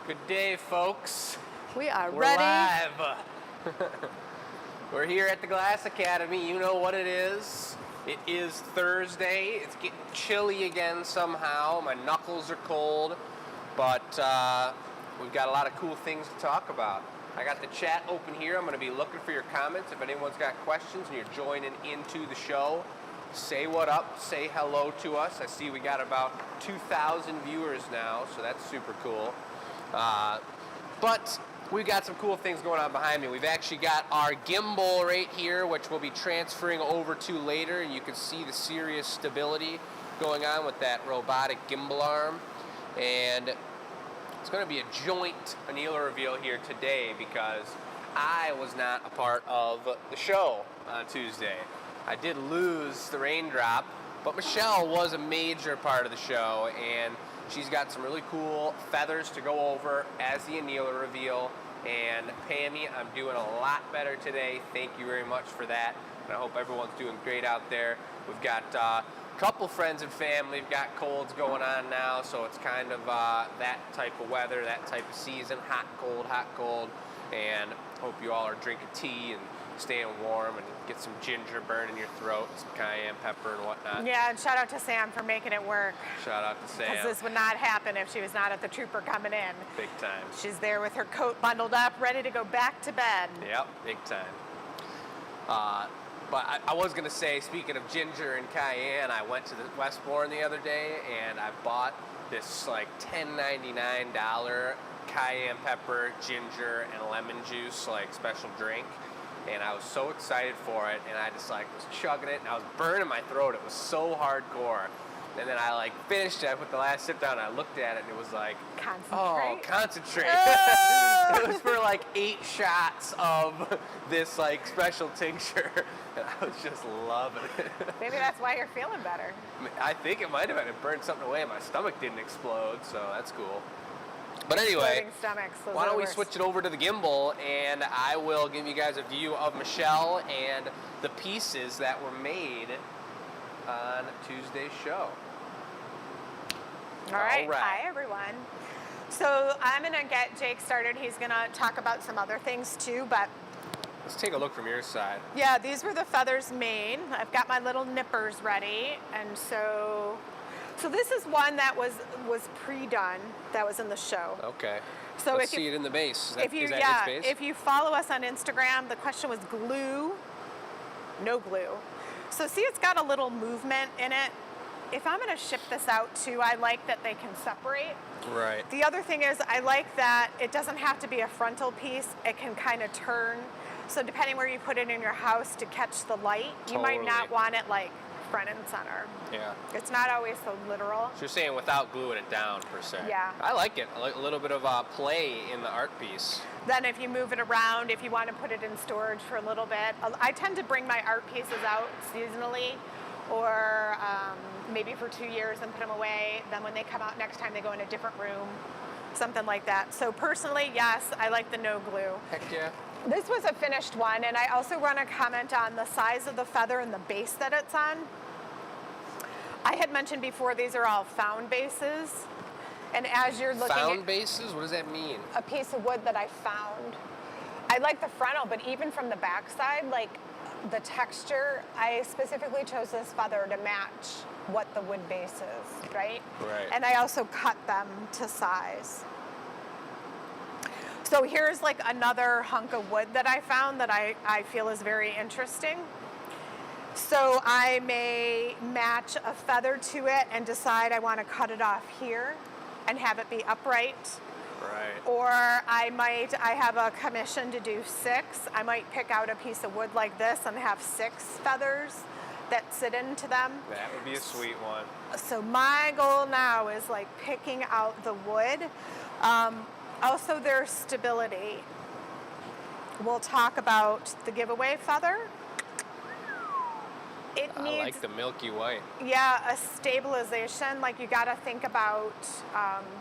Good day, folks. We are We're ready. live. We're here at the Glass Academy. You know what it is. It is Thursday. It's getting chilly again somehow. My knuckles are cold, but we've got a lot of cool things to talk about. I got the chat open here. I'm going to be looking for your comments. If anyone's got questions and you're joining into the show, say what up, say hello to us. I see we got about 2,000 viewers now, so that's super cool. But we've got some cool things going on behind me. We've actually got our gimbal right here, which we'll be transferring over to later. You can see the serious stability going on with that robotic gimbal arm. And it's going to be a joint Annealer reveal here today because I was not a part of the show on Tuesday. I did lose the raindrop, but Michelle was a major part of the show, and she's got some really cool feathers to go over as the Annealer reveal. And Pammy, I'm doing a lot better today. Thank you very much for that. And I hope everyone's doing great out there. We've got a couple friends and family. We've got colds going on now, so it's kind of that type of weather, that type of season, hot, cold. And hope you all are drinking tea and staying warm and get some ginger burn in your throat, some cayenne pepper and whatnot. Yeah, and shout out to Sam for making it work. Shout out to Sam. Because this would not happen if she was not at the trooper coming in. Big time. She's there with her coat bundled up, ready to go back to bed. Yep, big time. But I was going to say, speaking of ginger and cayenne, I went to the Westbourne the other day and I bought this like $10.99 cayenne pepper, ginger, and lemon juice like special drink. And I was so excited for it, and I just like was chugging it, and I was burning my throat. It was so hardcore. And then I like finished it. I put the last sip down, and I looked at it, and it was like, Concentrate. oh, concentrate. Oh! It was for like 8 shots of this like special tincture, and I was just loving it. Maybe that's why you're feeling better. I think it might have been. It burned something away. My stomach didn't explode, so that's cool. But anyway, why don't we switch it over to the gimbal, and I will give you guys a view of Michelle and the pieces that were made on Tuesday's show. All right. Hi, everyone. So I'm going to get Jake started. He's going to talk about some other things, too, but let's take a look from your side. Yeah, these were the feathers made. I've got my little nippers ready, and so this is one that was pre-done, that was in the show. Okay. So let's see it in the base. Is that its base? If you follow us on Instagram, the question was glue, no glue. So see, it's got a little movement in it. If I'm going to ship this out too, I like that they can separate. Right. The other thing is I like that it doesn't have to be a frontal piece. It can kind of turn. So depending where you put it in your house to catch the light, you might not want it like front and center. Yeah. It's not always so literal. So you're saying without gluing it down, per se. Yeah. I like it. I like a little bit of play in the art piece. Then if you move it around, if you want to put it in storage for a little bit, I tend to bring my art pieces out seasonally or maybe for 2 years and put them away. Then when they come out next time, they go in a different room, something like that. So personally, yes, I like the no glue. Heck yeah. This was a finished one, and I also want to comment on the size of the feather and the base that it's on. I had mentioned before these are all found bases, and as you're looking found bases? What does that mean? A piece of wood that I found. I like the frontal, but even from the back side, like the texture, I specifically chose this feather to match what the wood base is, right? Right. And I also cut them to size. So here's like another hunk of wood that I found that I feel is very interesting. So I may match a feather to it and decide I want to cut it off here and have it be upright. Right. Or I have a commission to do 6. I might pick out a piece of wood like this and have 6 feathers that sit into them. That would be a sweet one. So my goal now is like picking out the wood. Also, their stability. We'll talk about the giveaway feather. It needs, I like the milky white. Yeah, a stabilization. Like you got to think about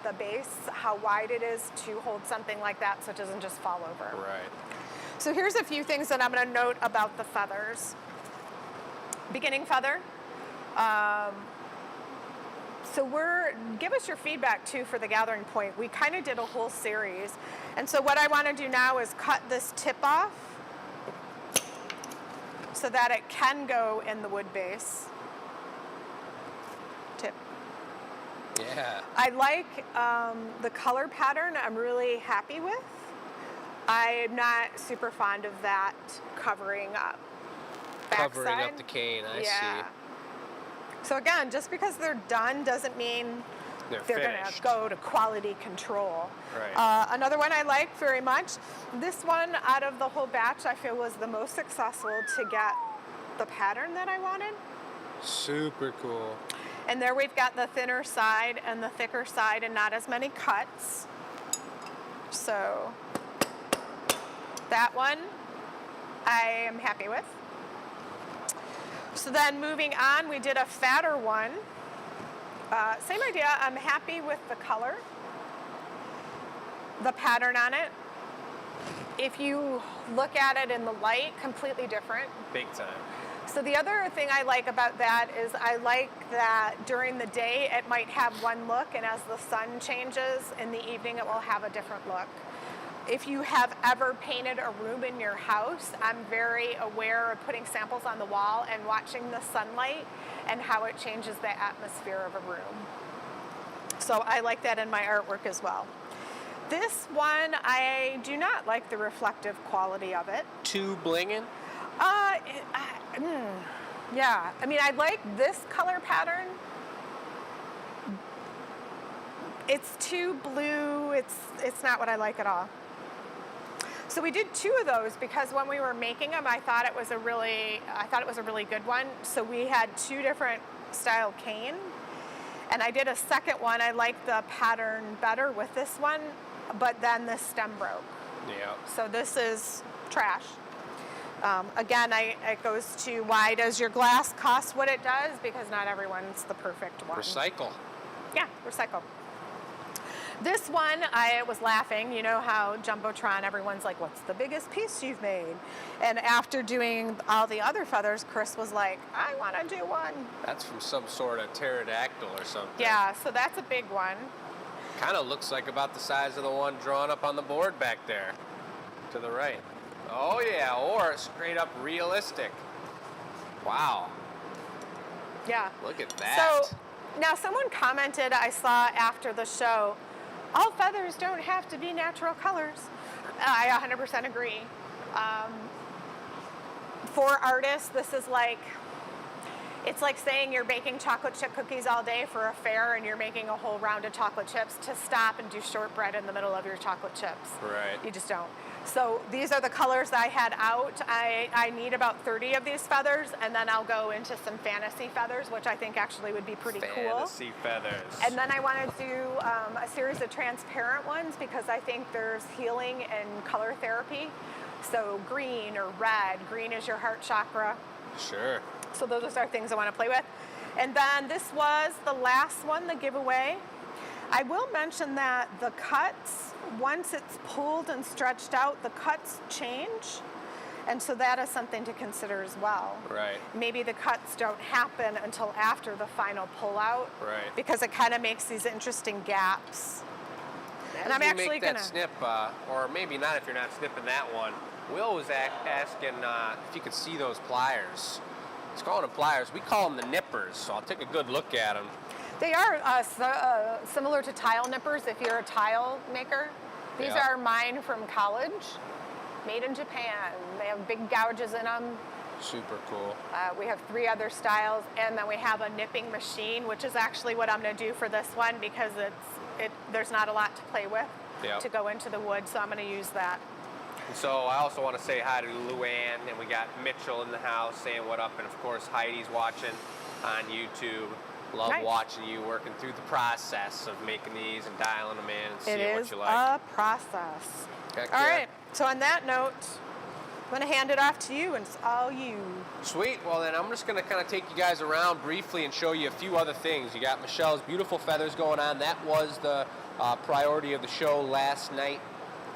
the base, how wide it is to hold something like that so it doesn't just fall over. Right. So here's a few things that I'm going to note about the feathers. Beginning feather. So give us your feedback too for the gathering point. We kind of did a whole series. And so what I want to do now is cut this tip off so that it can go in the wood base. Tip. Yeah. I like the color pattern. I'm really happy with. I'm not super fond of that covering up. Covering backside. up the cane, I Yeah. see. So again, just because they're done doesn't mean they're going to finished. go to quality control. Right. Another one I like very much, this one out of the whole batch I feel was the most successful to get the pattern that I wanted. Super cool. And there we've got the thinner side and the thicker side and not as many cuts. So that one I am happy with. So then moving on, we did a fatter one. Same idea, I'm happy with the color, the pattern on it. If you look at it in the light, completely different. Big time. So the other thing I like about that is I like that during the day it might have one look, and as the sun changes in the evening it will have a different look. If you have ever painted a room in your house, I'm very aware of putting samples on the wall and watching the sunlight and how it changes the atmosphere of a room. So I like that in my artwork as well. This one, I do not like the reflective quality of it. Too blinging? Yeah, I mean, I like this color pattern. It's too blue, it's not what I like at all. So we did 2 of those because when we were making them, I thought it was a really good one. So we had 2 different style cane, and I did a second one. I liked the pattern better with this one, but then the stem broke. Yeah. So this is trash. Again, it goes to why does your glass cost what it does? Because not everyone's the perfect one. Recycle. Yeah, recycle. This one, I was laughing. You know how Jumbotron, everyone's like, what's the biggest piece you've made? And after doing all the other feathers, Chris was like, I want to do one. That's from some sort of pterodactyl or something. Yeah, so that's a big one. Kind of looks like about the size of the one drawn up on the board back there to the right. Oh yeah, or straight up realistic. Wow. Yeah. Look at that. So now someone commented, I saw after the show, all feathers don't have to be natural colors. I 100% agree. For artists, this is like, it's like saying you're baking chocolate chip cookies all day for a fair and you're making a whole round of chocolate chips to stop and do shortbread in the middle of your chocolate chips. Right. You just don't. So these are the colors I had out. I need about 30 of these feathers, and then I'll go into some fantasy feathers, which I think actually would be pretty cool. Fantasy feathers. And then I want to do a series of transparent ones because I think there's healing and color therapy. So green or red. Green is your heart chakra. Sure. So those are things I want to play with. And then this was the last one, the giveaway. I will mention that the cuts, once it's pulled and stretched out, the cuts change. And so that is something to consider as well. Right. Maybe the cuts don't happen until after the final pullout. Right. Because it kind of makes these interesting gaps. And I'm actually make going that to snip, or maybe not if you're not snipping that one. Will was asking if you could see those pliers. He's calling them pliers. We call them the nippers, so I'll take a good look at them. They are similar to tile nippers if you're a tile maker. These Yeah. are mine from college, made in Japan. They have big gouges in them. Super cool. We have 3 other styles, and then we have a nipping machine, which is actually what I'm going to do for this one because there's not a lot to play with to go into the wood, so I'm going to use that. So I also want to say hi to Luann, and we got Mitchell in the house saying what up, and of course Heidi's watching on YouTube. Love Nice. watching you working through the process of making these and dialing them in and seeing It what is you like. a process. Heck All yeah. right, so on that note, I'm going to hand it off to you, and it's all you. Sweet. Well, then I'm just going to kind of take you guys around briefly and show you a few other things. You got Michelle's beautiful feathers going on. That was the priority of the show last night.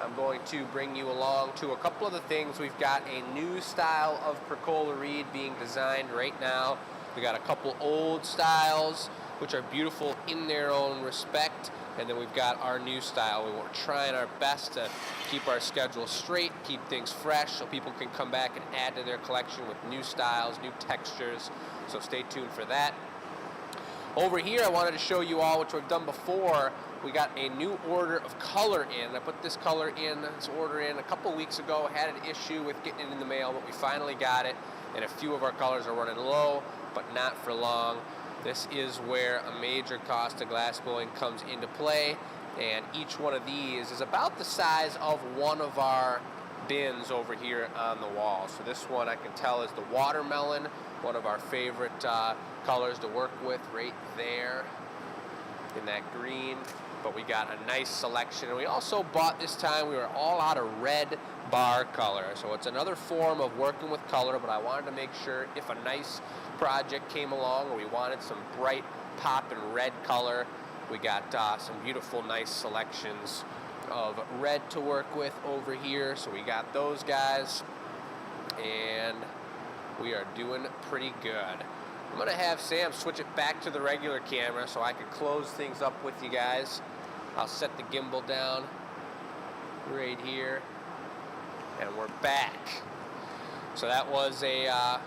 I'm going to bring you along to a couple of the things. We've got a new style of percola reed being designed right now. We got a couple old styles. which are beautiful in their own respect. And then we've got our new style. We're trying our best to keep our schedule straight, keep things fresh, so people can come back and add to their collection with new styles, new textures. So stay tuned for that. Over here, I wanted to show you all, which we've done before. We got a new order of color in. I put this order in a couple weeks ago. Had an issue with getting it in the mail, but we finally got it. And a few of our colors are running low, but not for long. This is where a major cost of glass blowing comes into play. And each one of these is about the size of one of our bins over here on the wall. So this one I can tell is the watermelon, one of our favorite colors to work with right there in that green. But we got a nice selection. And we also bought this time, we were all out of red bar color. So it's another form of working with color, but I wanted to make sure if a nice project came along or we wanted some bright pop and red color, we got some beautiful, nice selections of red to work with over here. So we got those guys, and we are doing pretty good. I'm gonna have Sam switch it back to the regular camera so I can close things up with you guys. I'll set the gimbal down right here, and we're back. So that was a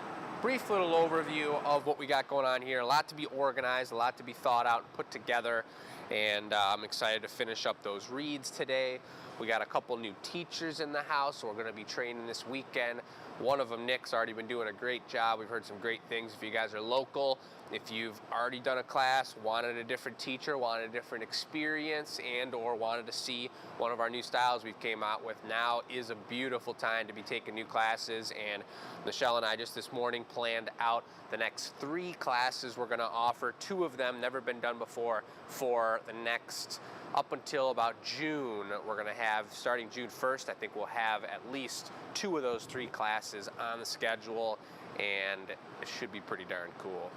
brief little overview of what we got going on here. A lot to be organized, a lot to be thought out and put together, and I'm excited to finish up those reads today. We got a couple new teachers in the house, so we're going to be training this weekend. One of them, Nick's already been doing a great job. We've heard some great things. If you guys are local, if you've already done a class, wanted a different teacher, wanted a different experience, and or wanted to see one of our new styles we've came out with, now is a beautiful time to be taking new classes. And Michelle and I just this morning planned out the next 3 classes we're going to offer. 2 of them never been done before for the next up until about June. We're going to have, starting June 1st, I think we'll have at least 2 of those 3 classes on the schedule, and it should be pretty darn cool.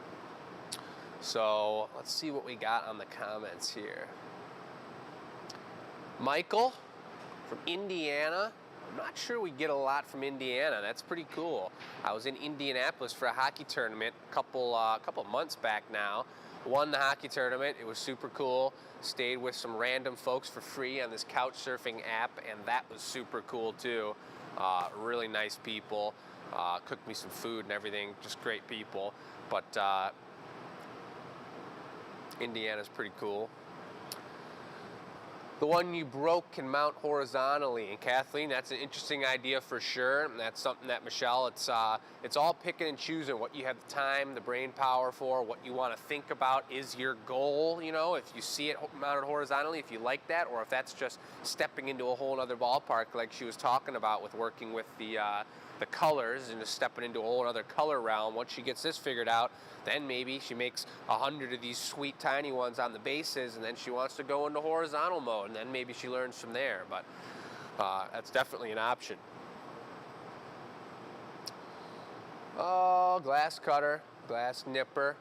So let's see what we got on the comments here. Michael from Indiana. I'm not sure we get a lot from Indiana. That's pretty cool. I was in Indianapolis for a hockey tournament a couple months back now. Won the hockey tournament. It was super cool. Stayed with some random folks for free on this couch surfing app, and that was super cool too. Really nice people. Cooked me some food and everything. Just great people. But Indiana's pretty cool. The one you broke can mount horizontally. And Kathleen, that's an interesting idea for sure. And that's something that Michelle, it's all picking and choosing what you have the time, the brain power for, what you want to think about is your goal. You know, if you see it mounted horizontally, if you like that, or if that's just stepping into a whole other ballpark like she was talking about with working with the colors and just stepping into a whole other color realm. Once she gets this figured out, then maybe she makes 100 of these sweet tiny ones on the bases, and then she wants to go into horizontal mode, and then maybe she learns from there. But that's definitely an option. Oh, glass cutter, glass nipper.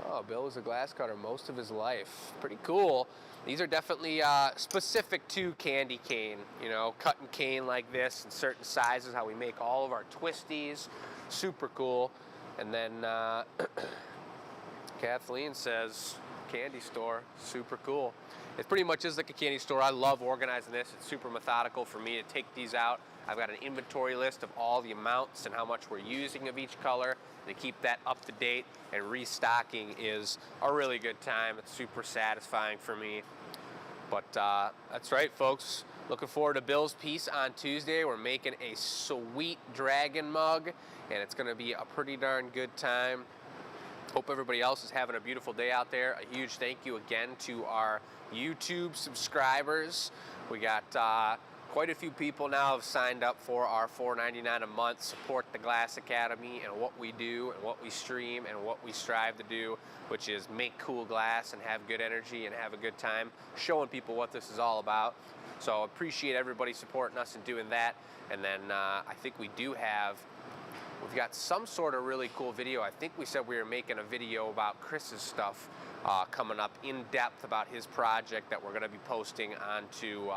Oh, Bill was a glass cutter most of his life. Pretty cool. These are definitely specific to candy cane, you know, cutting cane like this in certain sizes, how we make all of our twisties. Super cool. And then Kathleen says, candy store, super cool. It pretty much is like a candy store. I love organizing this. It's super methodical for me to take these out. I've got an inventory list of all the amounts and how much we're using of each color, and to keep that up to date. And restocking is a really good time. It's super satisfying for me. But that's right, folks. Looking forward to Bill's piece on Tuesday. We're making a sweet dragon mug, and it's going to be a pretty darn good time. Hope everybody else is having a beautiful day out there. A huge thank you again to our YouTube subscribers. We got quite a few people now have signed up for our $4.99 a month Support the Glass Academy and what we do and what we stream and what we strive to do, which is make cool glass and have good energy and have a good time showing people what this is all about. So appreciate everybody supporting us and doing that. And then I think we've got some sort of really cool video. I think we said we were making a video about Chris's stuff coming up in depth about his project that we're going to be posting onto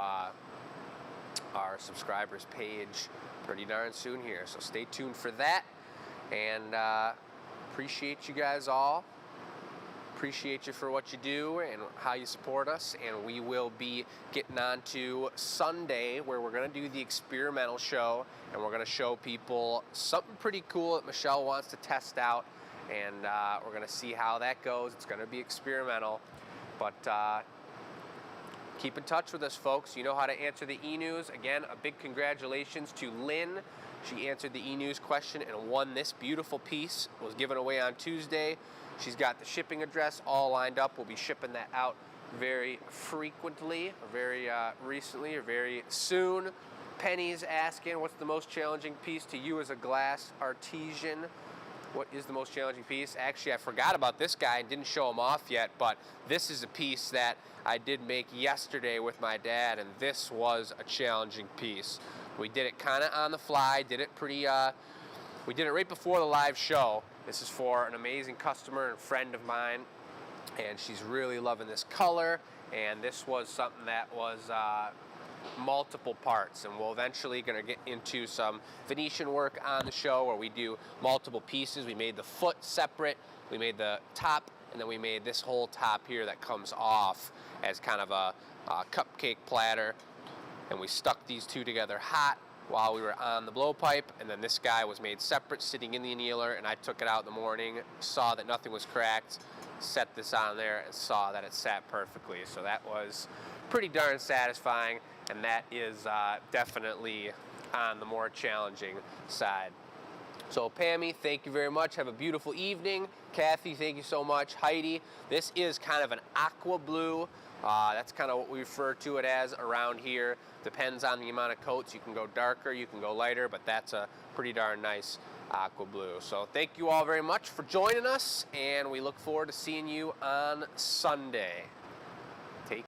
our subscribers page pretty darn soon here. So stay tuned for that, and appreciate you guys all. appreciate you for what you do and how you support us. And we will be getting on to Sunday, where we're going to do the experimental show, and we're going to show people something pretty cool that Michelle wants to test out, and we're going to see how that goes. It's going to be experimental, but keep in touch with us, folks. You know how to answer the e-news. Again, a big congratulations to Lynn. She answered the e-news question and won this beautiful piece. It was given away on Tuesday. She's got the shipping address all lined up. We'll be shipping that out very frequently, or very recently, or very soon. Penny's asking, what's the most challenging piece to you as a glass artisan? What is the most challenging piece? Actually, I forgot about this guy and didn't show him off yet, but this is a piece that I did make yesterday with my dad, and this was a challenging piece. We did it kind of on the fly, did it pretty, we did it right before the live show. This is for an amazing customer and friend of mine, and she's really loving this color, and this was something that was multiple parts, and we'll eventually going to get into some Venetian work on the show where we do multiple pieces. We made the foot separate, we made the top, and then we made this whole top here that comes off as kind of a cupcake platter, and we stuck these two together hot while we were on the blowpipe, and then this guy was made separate sitting in the annealer, and I took it out in the morning, saw that nothing was cracked, set this on there, and saw that it sat perfectly. So that was pretty darn satisfying, and that is definitely on the more challenging side. So Pammy, thank you very much. Have a beautiful evening. Kathy, thank you so much. Heidi, this is kind of an aqua blue. That's kind of what we refer to it as around here. Depends on the amount of coats. You can go darker, you can go lighter, but that's a pretty darn nice aqua blue. So thank you all very much for joining us, and we look forward to seeing you on Sunday. Take